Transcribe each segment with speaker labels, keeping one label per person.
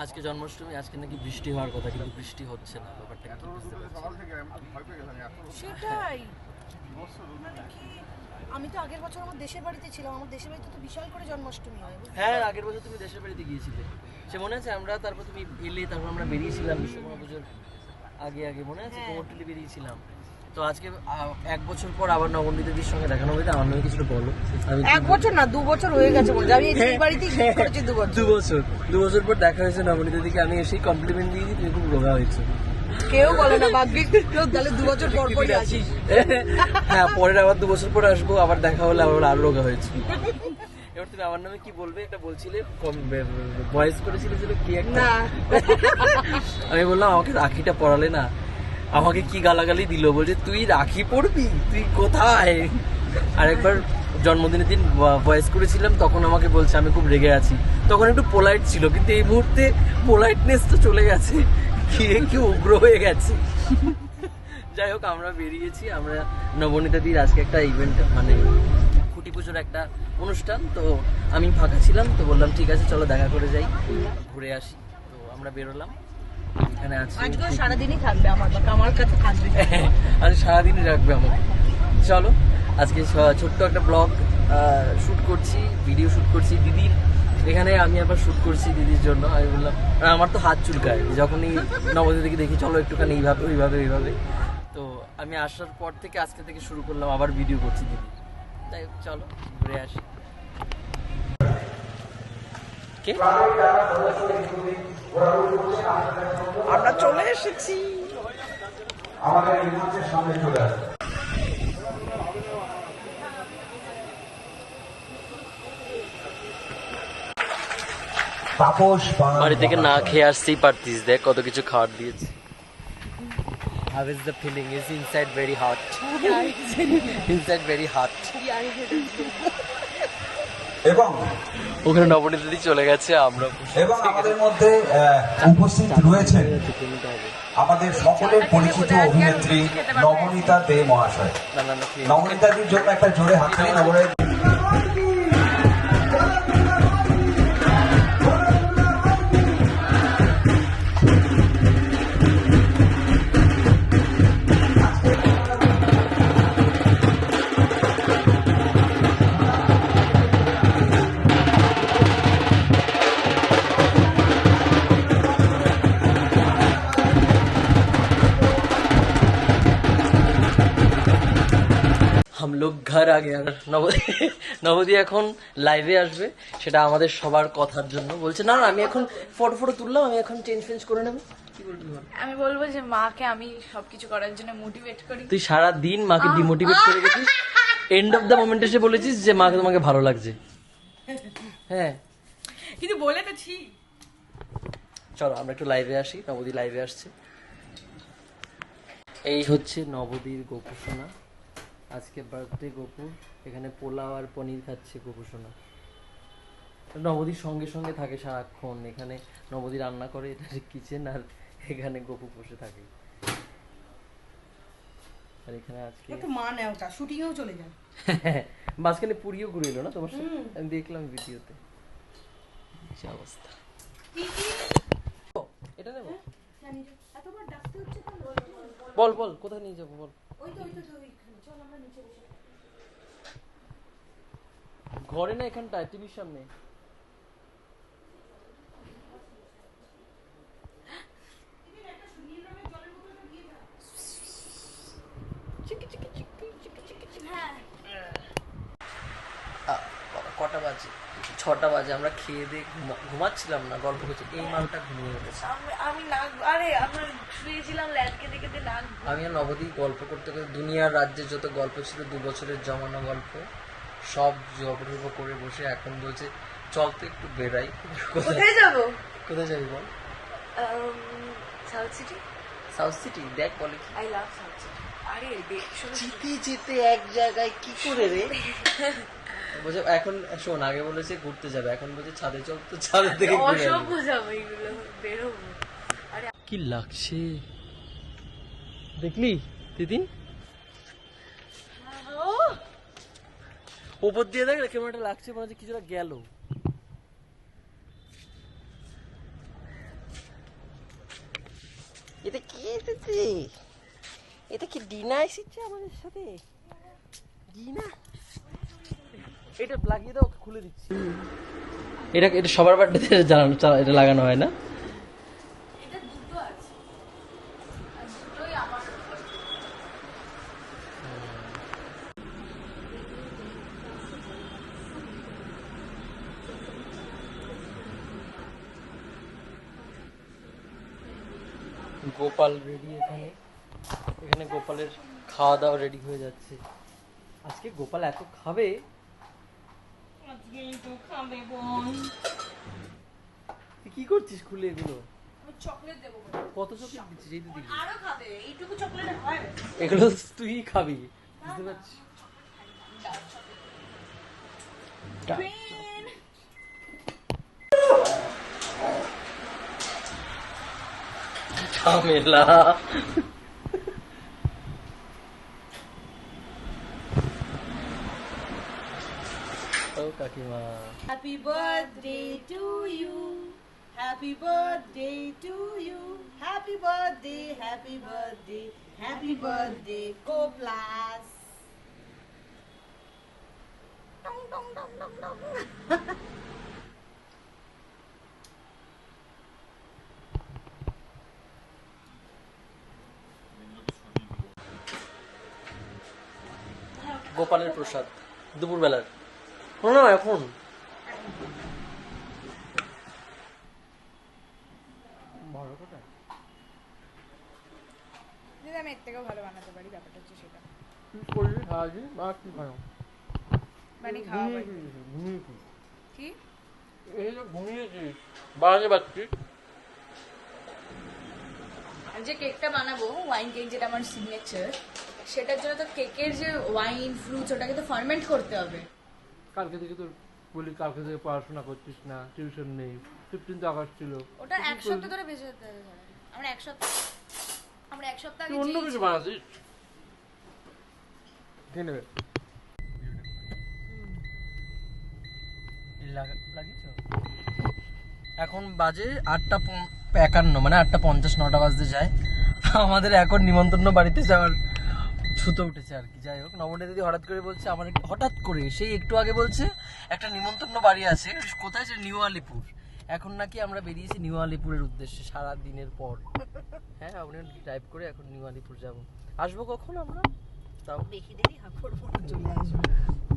Speaker 1: আজকে জন্মাষ্টমী, আজকে নাকি বৃষ্টি হওয়ার কথা, কিন্তু বৃষ্টি হচ্ছে না। ব্যাপারটা কি বুঝতে পারছি?
Speaker 2: সেটাই মানে কি, আমি তো আগের বছর আমার দেশের বাড়িতে ছিলাম। আমার দেশের বাড়িতে তো বিশাল করে জন্মাষ্টমী হয়।
Speaker 1: হ্যাঁ, আগের বছর তুমি দেশের বাড়িতে গিয়েছিলে, সে মনে আছে? আমরা তারপর তুমি এলে, তারপর আমরা বেরিয়েছিলাম বিশ্বকর্মা পুজোর আগে আগে, মনে আছে? কোমরটুলি বেরিয়েছিলাম। তো আজকে 1 বছর পর আবার নবনী দিদির সঙ্গে দেখা হবে। আমার নয় কিছু বলো। আমি
Speaker 2: 1 বছর না 2 বছর হয়ে গেছে মনে হয়। আমি এই বাড়িতেই করেছি 2 বছর।
Speaker 1: 2 বছর পর দেখা হয়েছে নবনী দিদিকে। আমি এসেই কমপ্লিমেন্ট দিয়েছি, তুমি খুব রোগা হয়েছে।
Speaker 2: কেউ বলে না ভাগ্যিস তাহলে 2 বছর পর পরই আসিস।
Speaker 1: হ্যাঁ, পরের আবার 2 বছর পর আসবো, আবার দেখা হলে আবার আরো রোগা হয়েছে। এবার তুমি আমার নামে কি বলবে? একটা বলছিলে, ভয়েস করেছিলে কি একটা, আমি বললাম আমাকে রাখিটা পরালে না, আমাকে কি গালাগালি দিল, বলছে তুই রাখি পড়বি, তুই কোথায়? আর একবার জন্মদিনের দিন ভয়েস করেছিলাম, তখন আমাকে বলছে আমি খুব রেগে আছি। তখন একটু পোলাইট ছিল, কিন্তু এই মুহূর্তে পোলাইটনেস তো চলে গেছে, কি উগ্র হয়ে গেছে। যাই হোক, আমরা বেরিয়েছি। আমরা নবনীতাদির আজকে একটা ইভেন্ট, মানে খুঁটি পুজোর একটা অনুষ্ঠান, তো আমি ফাঁকা ছিলাম, তো বললাম ঠিক আছে চলো দেখা করে যাই, ঘুরে আসি। তো আমরা বেরোলাম। এখানে আছি,
Speaker 2: আজকে সারাদিনই থাকবে আমার কাছে থাকবে।
Speaker 1: আজ সারাদিনই রাখবে আমাকে। চলো, আজকে ছোট্ট একটা ব্লগ শ্যুট করছি, ভিডিও শ্যুট করছি দিদির এখানে। আমি আবার শ্যুট করছি দিদির জন্য। আমি বললাম, আমার তো হাত চুলকায় যখনই নবদ্বীপকে দেখি, চলো একটুখানি এইভাবে ওইভাবে এইভাবে। তো আমি আসার পর থেকে আজকে থেকে শুরু করলাম আবার ভিডিও করছি দিদি। তাই চলো ঘুরে আসি। আমরা চলে এসেছি,
Speaker 3: আমাদের মঞ্চের সামনে চলে আসে।
Speaker 1: বাড়ি থেকে না খেয়ে আসতেই পারতিস, দেখ কত কিছু খাবার দিয়েছে। How is the feeling? Is inside very hot? Inside very hot.
Speaker 3: এবং
Speaker 1: ওখানে নবনী দিদি চলে গেছে, আমরা
Speaker 3: এবং আমাদের মধ্যে উপস্থিত রয়েছেন আমাদের সকলের পরিচিত অভিনেত্রী নবনীতা দে মহাশয়। নবনীতাদির জন্য একটা জোরে হাততালি। নবনীতা
Speaker 1: हम लोग घर आ गया। নবদী এখন লাইভে আসবে, সেটা আমাদের সবার কথার জন্য বলছে। না আমি এখন ফটো তুললাম, আমি এখন চেঞ্জ করে নেবো। কি বলবি বল?
Speaker 4: আমি বলবো যে মাকে আমি সবকিছু করার জন্য মোটিভেট করি।
Speaker 1: তুই সারা দিন মাকে ডিমোটিভেট করে গেছিস, এন্ড অফ দ্য মোমেন্ট এসে বলেছিস যে মাকে তোমাকে ভালো লাগছে। হ্যাঁ,
Speaker 4: কিন্তু বলে তো ছি।
Speaker 1: চলো আমরা একটু লাইভে আসি। নবদী লাইভে আসছে। এই হচ্ছে নবদীর গোপুসোনা, আজকে বার্থডে গোপুর। এখানে পোলাও আর পনির খাচ্ছে গোপুসোনা। নবদীর সঙ্গে সঙ্গে থাকে সারাক্ষণ। এখানে নবদী রান্না করে, এটা কিচেন, আর এখানে গোপু বসে থাকে। আর এখানে আজকে
Speaker 2: একটু মা নেও, ওটা শুটিং এও চলে যায়।
Speaker 1: মাঝখানে পুরিও ঘুরে এলো না তোমার সাথে, আমি দেখলাম ভিডিওতে। কি অবস্থা। এটা নেবো,
Speaker 2: এতবার ডাকতে হচ্ছে কেন?
Speaker 1: বল বল কোথায় নিয়ে যাবো বল।
Speaker 2: ওই তো ওইখানে চল আমরা নিচে বসে।
Speaker 1: ঘরে না, এখানটায় টিভির সামনে। কটা বাজে? 6টা বাজে। আমরা খেয়ে দিয়ে ঘুমাচ্ছিলাম না, গল্প করছি, এই মালটা ঘুমিয়ে গেছে।
Speaker 4: আমি নাক, আরে আমরা শুয়েছিলাম ল্যাটকে দেখে নাক।
Speaker 1: আমি আর নবদী গল্প করতে করতে দুনিয়ার রাজ্যের যত গল্প ছিল, 2 বছরের জমানো গল্প সব জবরব করে বসে এখন বলছে চল তো একটু বেড়াই।
Speaker 4: কোথায় যাবো?
Speaker 1: কোথায় যাবি বল?
Speaker 4: South City.
Speaker 1: South City? দেখ বলে কি,
Speaker 4: আই লাভ সাউথ সিটি। আরে
Speaker 1: যেতে যেতে এক জায়গায় কি করে রে। বলছে এখন শোন, আগে বলেছে ঘুরতে যাবে, এখন বলছে ছাদে চল, তো ছাদের থেকে
Speaker 4: অসভ্য যাবো এগুলো, বেরোবো।
Speaker 1: কি লাগছে দেখলি দিদি? উপর দিয়ে দেখ ক্যামেরাটা লাগছে, মনে হচ্ছে কিছুটা গেল। এটা কি এসেছে? এটা কি ডিনা এসেছে আমাদের সাথে? ডিনা, এটা লাগিয়ে দাও, খুলে দিচ্ছি। এটা এটা সবার বাড়িতে জানানো, এটা লাগানো হয় না?
Speaker 4: এটা দুটো আছে আর দুটোই আমার।
Speaker 1: গোপাল রেডি এখানে। এখানে গোপালের খাওয়া দাওয়া রেডি হয়ে যাচ্ছে। আজকে গোপাল এত খাবে। তুই কি করছিস খুলে এগুলো?
Speaker 4: আমি চকলেট দেবো।
Speaker 1: কত চকলেট দিচ্ছিস? এই তো দিবি।
Speaker 4: আরো খাবে, এইটুকু চকলেট হয়?
Speaker 1: এগুলো তুই খাবি, বুঝতে পারছিস? ঝামেলা। ও কাকিমা,
Speaker 2: happy birthday to you, happy birthday to you, happy birthday, happy birthday, happy birthday গো প্লাস। টং টং টং টং টং।
Speaker 1: গোপালের প্রসাদ দুপুরবেলার। না এখন
Speaker 2: দিদি আমি এর থেকেও ভালো বানাতে পারি, ব্যাপারটা হচ্ছে সেটা।
Speaker 1: কি করলি সারাদিন? আর কি খাও?
Speaker 2: মানে খাওয়া হয় কি?
Speaker 1: এই যে ঘুমিয়েছিস, বাড়াতে পারছিস?
Speaker 4: আমি যে কেকটা বানাবো, ওয়াইন কেক যেটা আমার সিগনেচার, সেটার জন্য তো কেকের যে ওয়াইন ফ্রুটস ওটাকে তো ফার্মেন্ট করতে হবে।
Speaker 1: কালকে থেকে তোর বলি, কালকে থেকে পড়াশোনা করছিস না, টিউশন নেই, 15 আগস্ট ছিল।
Speaker 4: ওটা এক সপ্তাহ ধরে ভেজে যেতে হবে। আমরা এক সপ্তাহ আগে
Speaker 1: তুই অন্য কিছু বানাচ্ছিস? খেয়ে নেবে। এখন বাজে 8:51, মানে 8:50, 9টা বাজতে যায়। আমাদের এখন নিমন্ত্রণ বাড়িতে যাওয়ার ছুতো উঠেছে আর কি। যাই হোক, নবনীতা দিদি হঠাৎ করে বলছে, আমার হঠাৎ করে সেই একটু আগে বলছে একটা নিমন্ত্রণ বাড়ি আছে কোথায়, যে নিউ আলিপুর। এখন নাকি আমরা বেরিয়েছি নিউ আলিপুরের উদ্দেশ্যে সারা দিনের পর। হ্যাঁ, আপনি ড্রাইভ করে এখন নিউ আলিপুর যাব। আসবো কখন আমরা? তাও
Speaker 2: বেশি দেরি চলে আসবো।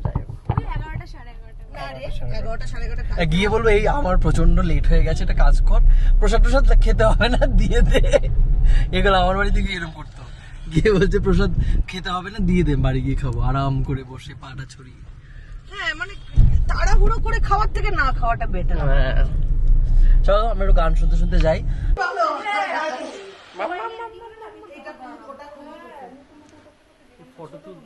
Speaker 1: যাই হোক,
Speaker 4: 11টা 11:30।
Speaker 2: না রে, 11টা 11:30
Speaker 1: গিয়ে বলবো এই আমার প্রচন্ড লেট হয়ে গেছে, একটা কাজ কর, প্রসাদ প্রসাদ খেতে হবে না, দিয়ে দে। এগুলো আমার বাড়িতে গিয়ে এরকম করতো। গিয়ে বলছে প্রসাদ খেতে হবে না, দিয়ে দে, বাড়ি গিয়ে খাবো আরাম করে বসে পাটা ছড়িয়ে।
Speaker 2: হ্যাঁ, মানে তাড়াহুড়ো করে খাওয়ার থেকে না খাওয়াটা বেটার।
Speaker 1: হ্যাঁ, চলো আমরা একটু গান শুনতে শুনতে যাই। ফটো তুল,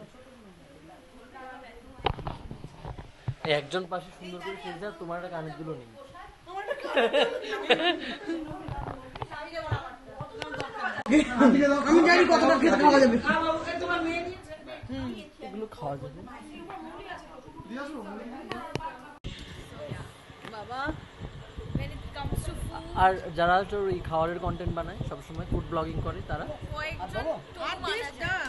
Speaker 1: একজন পাশে সুন্দর করে সেজে যা, তোমার একটা কানের দুলো নেই।
Speaker 2: আমি জানি কতটা খেতে খাওয়া যাবে।
Speaker 1: এগুলো খাওয়া যাবে।
Speaker 4: বাবা, when it comes to food,
Speaker 1: আর যারা তোর এই খাবারের কন্টেন্ট বানায়, সবসময় ফুড ব্লগিং করে, তারা
Speaker 4: কয়েকজন তবু মানা যায়।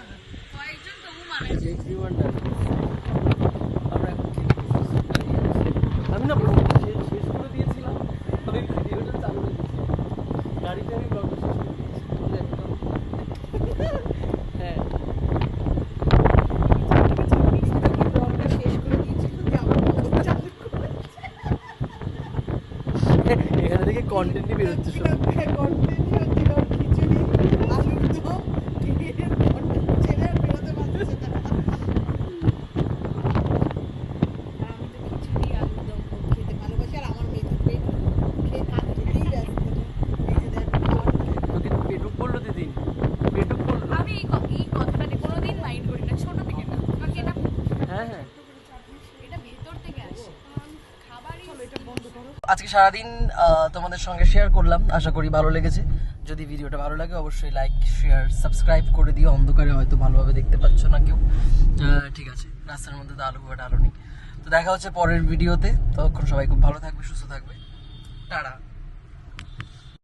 Speaker 1: আমরা এখন খেতে বসেছি। আমি না ব্লগ শেষ করে দিয়েছিলাম, আমি ভিডিওটা চালু রেখেছি, গাড়িতে আমি ব্লগটা শেষ করে দিয়েছি পুরো একদম। হ্যাঁ, এখানে থেকে কন্টেন্টই বেরোচ্ছে সব। তোকে পেটুক বললো দিদি, পেটুক বললো।
Speaker 4: আমি এই কথাটাকে কোনোদিন মাইন্ড করি না, ছোট থেকে না। কারণ এটা
Speaker 1: হ্যাঁ হ্যাঁ,
Speaker 4: এটা ভেতর থেকে আসে। খাবারই
Speaker 1: আজকে সারাদিন তোমাদের সঙ্গে শেয়ার করলাম, আশা করি ভালো লেগেছে। যদি ভিডিওটা ভালো লাগে অবশ্যই লাইক, শেয়ার, সাবস্ক্রাইব করে দিও। অন্ধকারে হয়তো ভালোভাবে দেখতে পাচ্ছ না কেউ, ঠিক আছে, রাস্তার মধ্যে তো আলো নেই। তো দেখা হচ্ছে পরের ভিডিওতে। ততক্ষণ সবাই খুব ভালো থাকবে, সুস্থ থাকবে, টাটা।